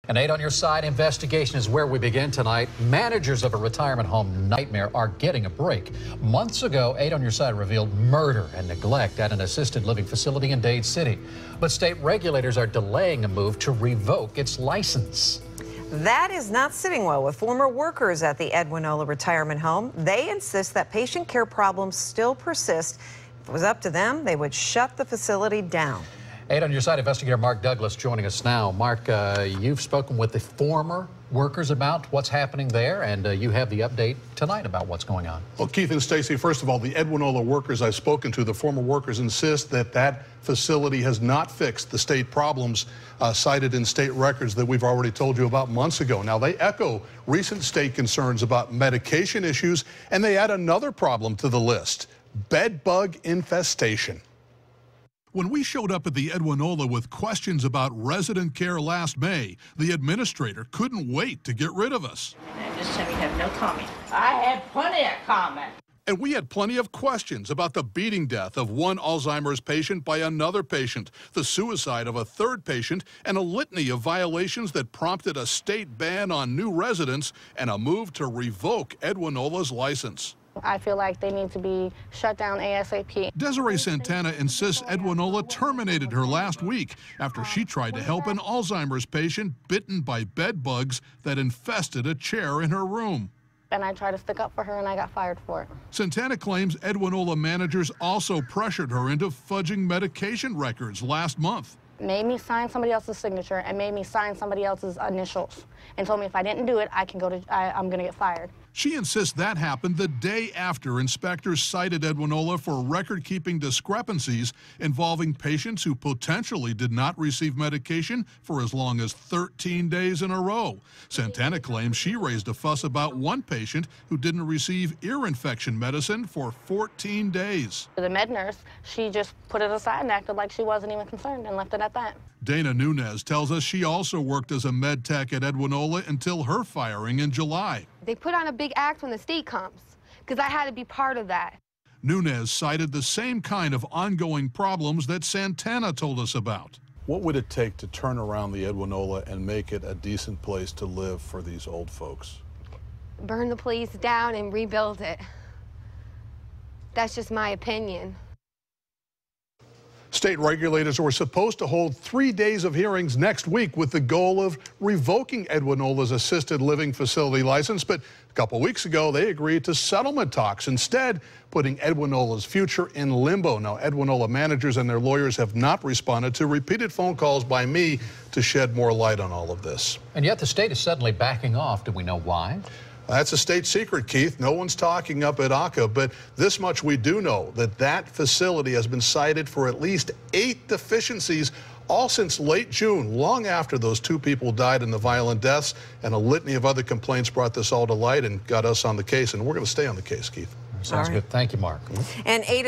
An 8 on Your Side investigation is where we begin tonight. Managers of a retirement home nightmare are getting a break. Months ago, 8 on Your Side revealed murder and neglect at an assisted living facility in Dade City. But state regulators are delaying a move to revoke its license. That is not sitting well with former workers at the Edwinola retirement home. They insist that patient care problems still persist. If it was up to them, they would shut the facility down. 8 on Your Side investigator Mark Douglas joining us now. Mark, you've spoken with the former workers about what's happening there, and you have the update tonight about what's going on. Well, Keith and Stacy, first of all, the Edwinola workers I've spoken to, the former workers, insist that that facility has not fixed the state problems cited in state records that we've already told you about months ago. Now, they echo recent state concerns about medication issues, and they add another problem to the list: bed bug infestation. When we showed up at the Edwinola with questions about resident care last May, the administrator couldn't wait to get rid of us. This time you have no comment. I had plenty of comment. And we had plenty of questions about the beating death of one Alzheimer's patient by another patient, the suicide of a third patient, and a litany of violations that prompted a state ban on new residents and a move to revoke Edwinola's license. I feel like they need to be shut down ASAP. Desiree Santana insists Edwinola terminated her last week after she tried to help an Alzheimer's patient bitten by bed bugs that infested a chair in her room. And I tried to stick up for her, and I got fired for it. Santana claims Edwinola managers also pressured her into fudging medication records last month. Made me sign somebody else's signature and made me sign somebody else's initials and told me if I didn't do it, I'm going to get fired. She insists that happened the day after inspectors cited Edwinola for record-keeping discrepancies involving patients who potentially did not receive medication for as long as 13 days in a row. Santana claims she raised a fuss about one patient who didn't receive ear infection medicine for 14 days. The med nurse, she just put it aside and acted like she wasn't even concerned and left it at that. Dana Nunez tells us she also worked as a med tech at Edwinola until her firing in July. They put on a big act when the state comes, because I had to be part of that. Nunez cited the same kind of ongoing problems that Santana told us about. What would it take to turn around the Edwinola and make it a decent place to live for these old folks? Burn the place down and rebuild it. That's just my opinion. State regulators were supposed to hold 3 days of hearings next week with the goal of revoking Edwinola's assisted living facility license, but a couple weeks ago they agreed to settlement talks, instead putting Edwinola's future in limbo. Now, Edwinola managers and their lawyers have not responded to repeated phone calls by me to shed more light on all of this. And yet the state is suddenly backing off. Do we know why? That's a state secret, Keith. No one's talking up at ACA, but this much we do know, that that facility has been cited for at least 8 deficiencies, all since late June, long after those 2 people died in the violent deaths, and a litany of other complaints brought this all to light and got us on the case, and we're going to stay on the case, Keith. Sounds good. Thank you, Mark. And 8